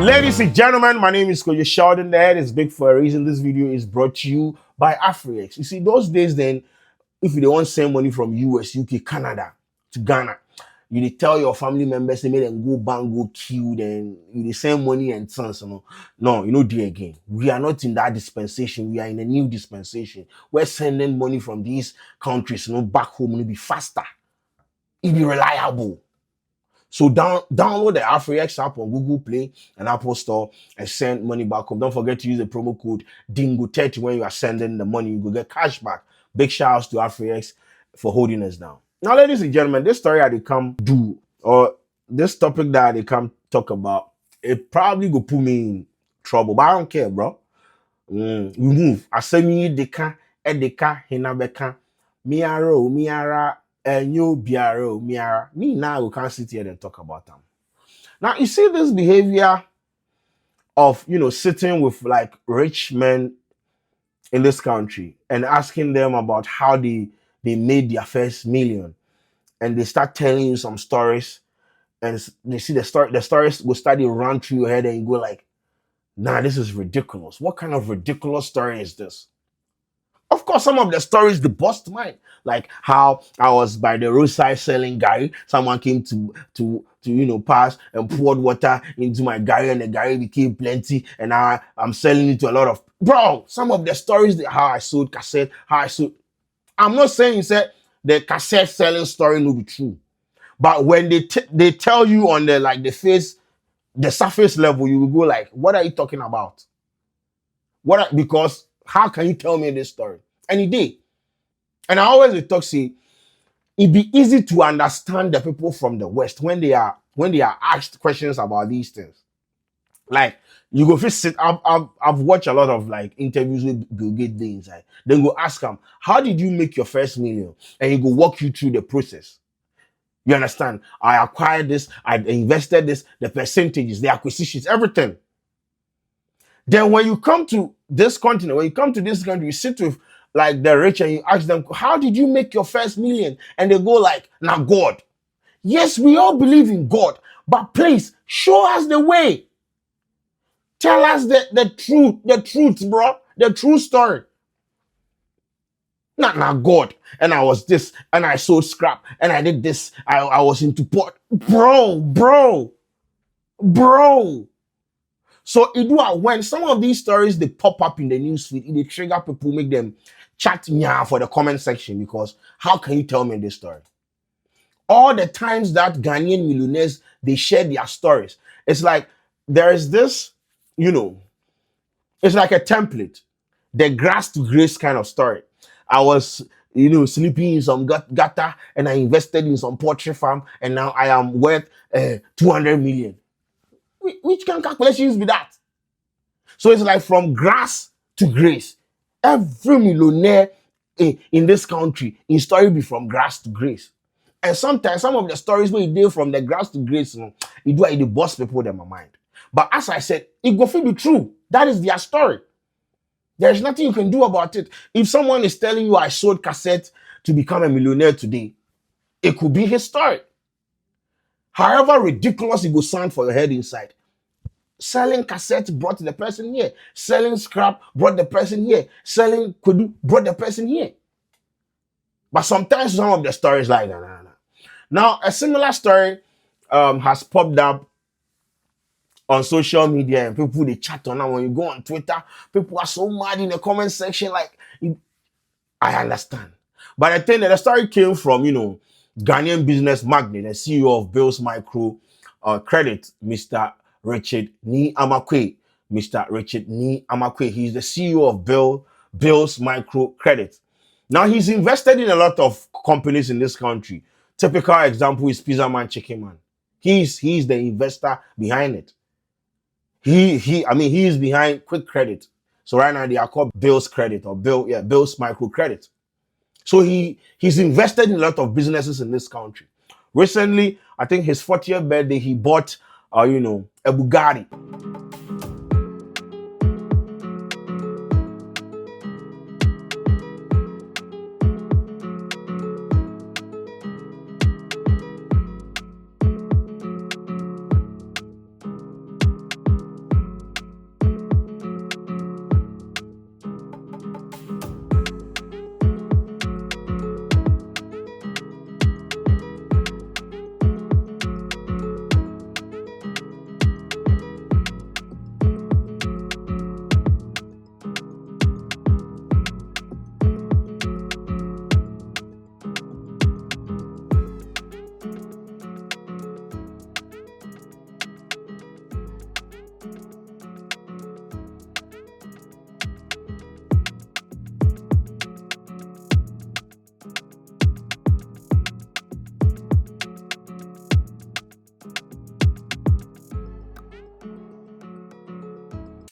Ladies and gentlemen, my name is Sheldon. The head is big for a reason. This video is brought to you by AfriX. You see, those days then, if you don't want to send money from US, UK, Canada to Ghana, you dey tell your family members they make them go bank, go queue, then you send money and sons. No, you know, dear again. We are not in that dispensation. We are in a new dispensation. We're sending money from these countries, back home. It'll be faster. It'll be reliable. So download the AfriX app on Google Play and Apple Store and send money back home. Don't forget to use the promo code DINGO30 when you are sending the money. You will get cash back. Big shout outs to AfriX for holding us down. Now, ladies and gentlemen, this story I come do, or this topic that I come talk about, it probably go put me in trouble, but I don't care, bro. We move. I say me deka, edeka, hinabeka, miara. You biaro miara. Me now we can't sit here and talk about them. Now you see this behavior of sitting with like rich men in this country and asking them about how they made their first million, and they start telling you some stories, and they see the stories will start to run through your head, and you go like, nah, this is ridiculous. What kind of ridiculous story is this? Of course, some of the stories they bust mine, like how I was by the roadside selling gari. Someone came to pass and poured water into my gari, and the gari became plenty, and now I'm selling it to a lot of bro. Some of the stories, how I sold cassette, how I sold. I'm not saying the cassette selling story will be true, but when they tell you on the surface level, you will go like, what are you talking about? Because how can you tell me this story? And he did. And I always talk, say, it'd be easy to understand the people from the West when they are asked questions about these things. Like, you go first sit. I've watched a lot of like interviews with Bill Gates inside. Then go ask him, how did you make your first million? And he go walk you through the process. You understand? I acquired this, I invested this, the percentages, the acquisitions, everything. Then when you come to this continent, you sit with like the rich and you ask them, how did you make your first million? And they go like, now God. Yes, we all believe in God, but please show us the way. Tell us the truth, bro. The true story. Not now God. And I was this, and I sold scrap, and I did this. I was into port. Bro. So when some of these stories they pop up in the newsfeed, they trigger people, make them chat for the comment section, because how can you tell me this story? All the times that Ghanaian millionaires they share their stories, it's like there is this, it's like a template, the grass to grace kind of story. I was sleeping in some gutter, and I invested in some poultry farm, and now I am worth 200 million. Which kind of calculations be that? So it's like from grass to grace. Every millionaire in this country, in story be from grass to grace. And sometimes some of the stories where you do from the grass to grace, it boss people in my mind. But as I said, it go be true. That is their story. There's nothing you can do about it. If someone is telling you I sold cassette to become a millionaire today, it could be his story. However ridiculous it will sound for your head inside. Selling cassette brought the person here. Selling scrap brought the person here. Selling Kwadwo brought the person here. But sometimes some of the stories like that. Now, a similar story has popped up on social media, and people they chat on. Now, when you go on Twitter, people are so mad in the comment section. Like, I understand. But I think that the story came from, Ghanaian business magnate, the CEO of Bill's Micro Credit, Mr. Richard Nii-Armah Quaye. Mr. Richard Nii-Armah Quaye. He's the CEO of Bill's Micro Credit. Now, he's invested in a lot of companies in this country. Typical example is Pizza Man, Chicken Man. He's the investor behind it. He is behind Quick Credit. So right now they are called Bill's Credit or Bill's Micro Credit. So he's invested in a lot of businesses in this country. Recently, I think his 40th birthday, he bought a Bugatti.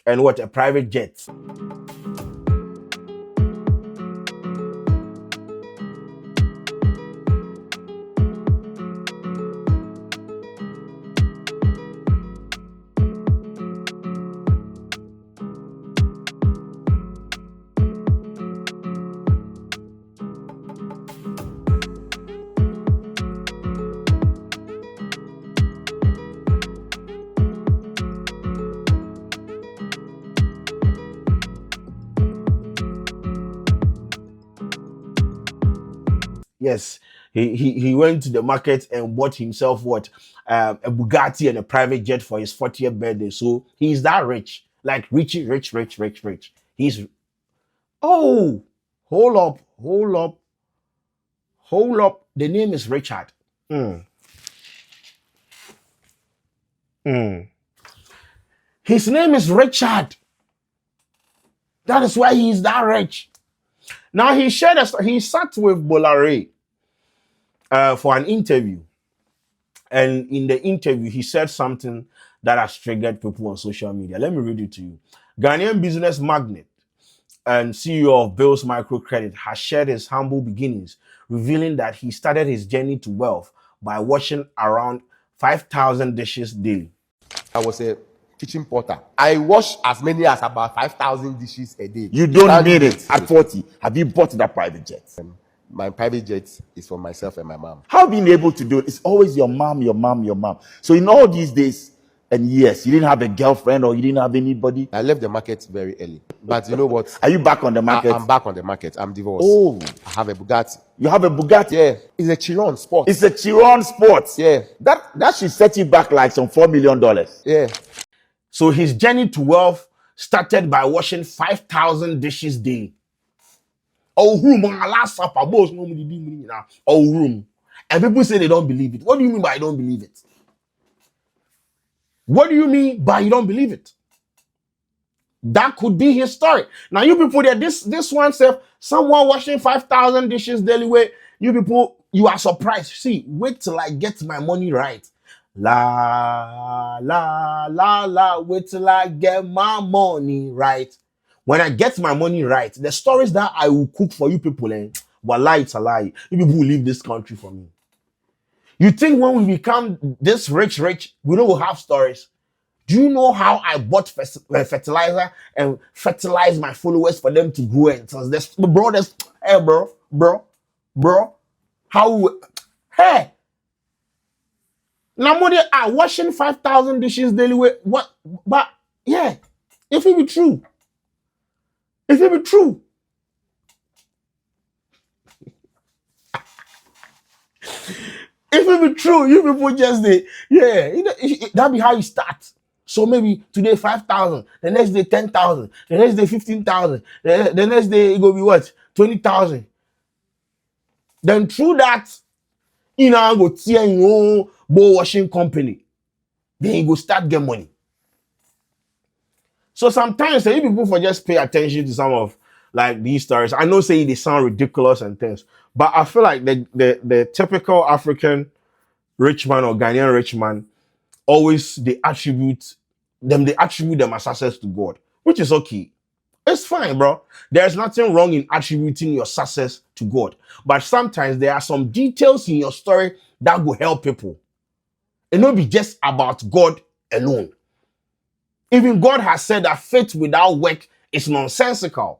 and what, a private jet. Yes, he went to the market and bought himself what, a Bugatti and a private jet for his 40th birthday. So he's that rich, like richy, rich, rich, rich, rich. He's oh, hold up, hold up, hold up. The name is Richard. Mm, mm. His name is Richard. That is why he's that rich. Now he shared a story. He sat with Bolare for an interview. And in the interview, he said something that has triggered people on social media. Let me read it to you. Ghanaian business magnate and CEO of Bill's Microcredit has shared his humble beginnings, revealing that he started his journey to wealth by washing around 5,000 dishes daily. I was a kitchen porter. I wash as many as about 5,000 dishes a day. You don't need it at 40. Have you bought that private jet? My private jet is for myself and my mom. How being able to do it? It's always your mom, your mom, your mom. So in all these days and years, you didn't have a girlfriend or you didn't have anybody? I left the market very early. But you know what? Are you back on the market? I'm back on the market. I'm divorced. Oh. I have a Bugatti. You have a Bugatti? Yeah. It's a Chiron Sport. It's a Chiron Sport. Yeah. That should set you back like some $4 million. Yeah. So his journey to wealth started by washing 5,000 dishes daily. Oh, room on last supper, boss. Oh, room. And people say they don't believe it. What do you mean by I don't believe it? What do you mean by you don't believe it? That could be his story. Now, you people there, this one said someone washing 5,000 dishes daily way. You people, you are surprised. See, wait till I get my money right. La, la, la, la, wait till I get my money right. When I get my money right, the stories that I will cook for you people, wallah, it's a lie. You people will leave this country for me. You think when we become this rich, we don't have stories? Do you know how I bought fertilizer and fertilized my followers for them to grow? And so this, bro, hey, bro, how, hey, now money are washing 5,000 dishes daily. What? But yeah, if it be true, if it be true, if it be true, you people just that be how you start. So maybe today 5,000, the next day 10,000, the next day 15,000, the next day it go be what, 20,000. Then through that, you know, go tear your own bowl washing company. Then you go start get money. So sometimes you people for just pay attention to some of like these stories. I know say they sound ridiculous and things, but I feel like the typical African rich man or Ghanaian rich man always they attribute them as success to God, which is okay. It's fine, bro. There's nothing wrong in attributing your success to God. But sometimes there are some details in your story that will help people. It not be just about God alone. Even God has said that faith without work is nonsensical.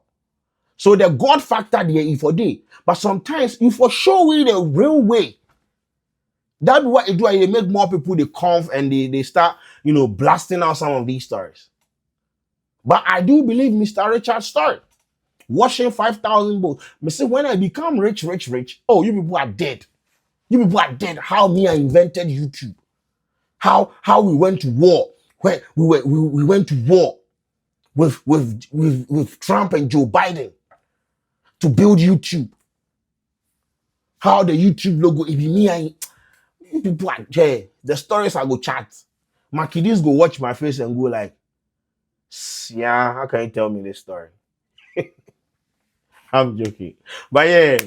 So the God factor there is for day. But sometimes you for show you the real way. That's what it do. They make more people they come and they start, blasting out some of these stories. But I do believe Mr. Richard's story. Washing 5,000 bowls. Me say when I become rich, oh, you people are dead. You people are dead. How me I invented YouTube. How we went to war. Where we went to war with Trump and Joe Biden to build YouTube. How the YouTube logo, it be me and you people are dead. The stories I go chat. My kiddies go watch my face and go like, yeah, how can you tell me this story? I'm joking. But yeah,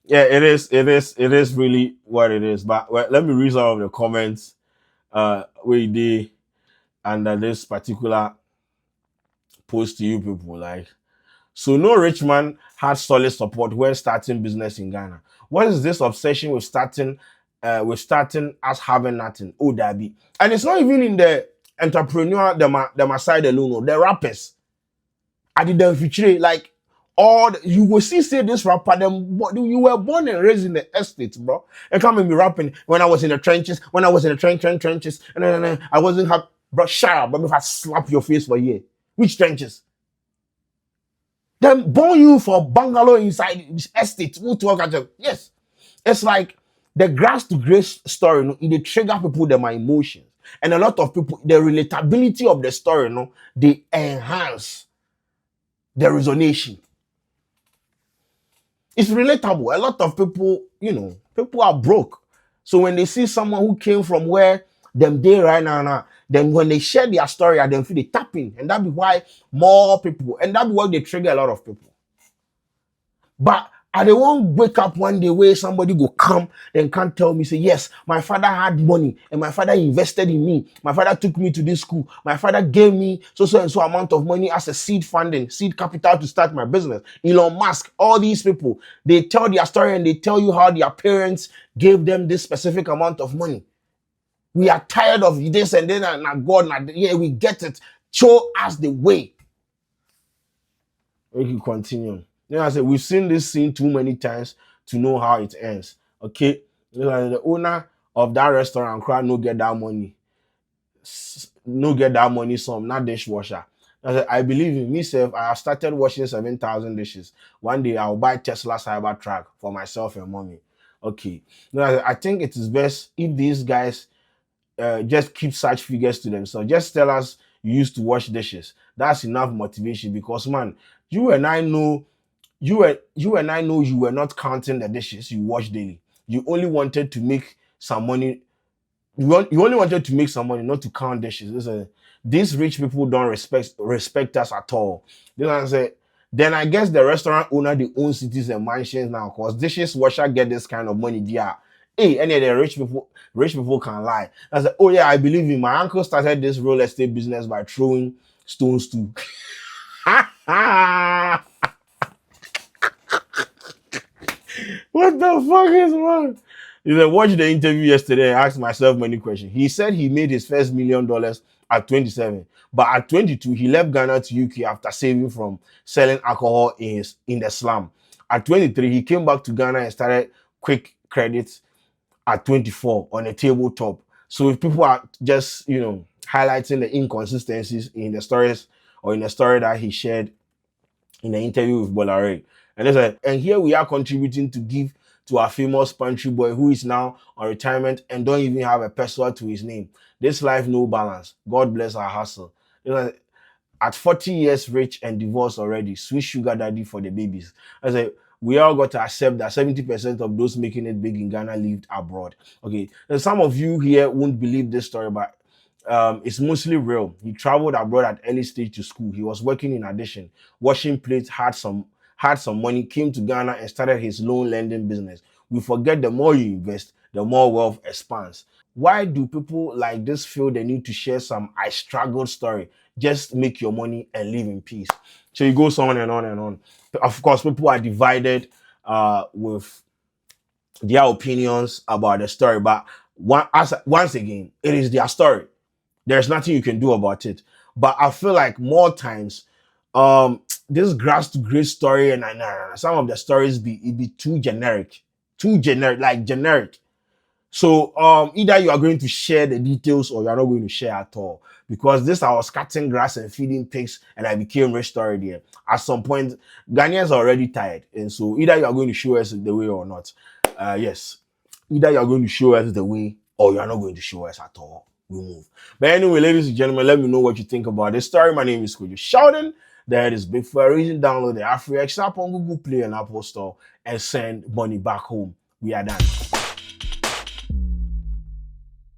it is really what it is. But let me read some of the comments we did under this particular post to you people. Like, so no rich man had solid support when starting business in Ghana. What is this obsession with starting as having nothing? Oh, that be. And it's not even in the entrepreneur, the side alone, no, the rappers. I didn't feature like you will see say this rapper them you were born and raised in the estates, bro. And come and be rapping when I was in the trenches, trenches, and I wasn't happy. Bro, shut up, but if I slap your face for a year. Which trenches? Them born you for bungalow inside this estate. Who talk at them? Yes. It's like the grass to grace story, no, it trigger people them emotions. And a lot of people, the relatability of the story, no, they enhance the resonation. It's relatable. A lot of people, people are broke. So when they see someone who came from where them they right now, then when they share their story, I then feel they tapping. And that be why more people, and that be why they trigger a lot of people. But I don't want wake up one day where somebody go come and can't tell me, say, yes, my father had money and my father invested in me. My father took me to this school. My father gave me so and so amount of money as a seed funding, seed capital to start my business. Elon Musk, all these people, they tell their story and they tell you how their parents gave them this specific amount of money. We are tired of this and then, God, yeah, we get it. Show us the way. We can continue. Then I said, we've seen this scene too many times to know how it ends. Okay. The owner of that restaurant crowd no get that money. No get that money some, not dishwasher. I said, I believe in myself. I have started washing 7,000 dishes. One day I'll buy Tesla Cybertruck for myself and mommy. Okay. Then I think it is best if these guys just keep such figures to themselves. Just tell us you used to wash dishes. That's enough motivation because, man, you and I know you were not counting the dishes you wash daily. You only wanted to make some money. You only wanted to make some money, not to count dishes. Listen, these rich people don't respect us at all. Then I guess the restaurant owner they own cities and mansions now, because dishes washer get this kind of money. Yeah. Hey, any of the rich people can lie. I said, oh yeah, I believe in my uncle started this real estate business by throwing stones to. What the fuck is wrong? He said, watch the interview yesterday and asked myself many questions. He said he made his first $1 million at 27. But at 22, he left Ghana to UK after saving from selling alcohol in the slum. At 23, he came back to Ghana and started quick credits at 24 on a tabletop. So if people are just, highlighting the inconsistencies in the stories or in the story that he shared in the interview with Bolare. And here we are contributing to give to our famous pantry boy who is now on retirement and don't even have a password to his name. This life, no balance. God bless our hustle. At 40 years rich and divorced already, sweet sugar daddy for the babies. We all got to accept that 70% of those making it big in Ghana lived abroad. Okay, and some of you here won't believe this story, but it's mostly real. He traveled abroad at early stage to school. He was working in addition, washing plates, had some money, came to Ghana and started his loan lending business. We forget the more you invest, the more wealth expands. Why do people like this feel the need to share some I struggled story? Just make your money and live in peace. So it goes on and on and on. Of course, people are divided with their opinions about the story, but once again, it is their story. There's nothing you can do about it. But I feel like more times, this grass to grace story and some of the stories be too generic, like generic. So either you are going to share the details or you are not going to share at all, because this I was cutting grass and feeding pigs and I became rich story there. At some point, Ghanaians are already tired, and so either you are going to show us the way or not. Yes, either you are going to show us the way or you are not going to show us at all. We move. But anyway, ladies and gentlemen, let me know what you think about this story. My name is Kwadwo. Sheldon. That is big for a reason. Download the AfriX app on Google Play and Apple Store and send money back home. We are done.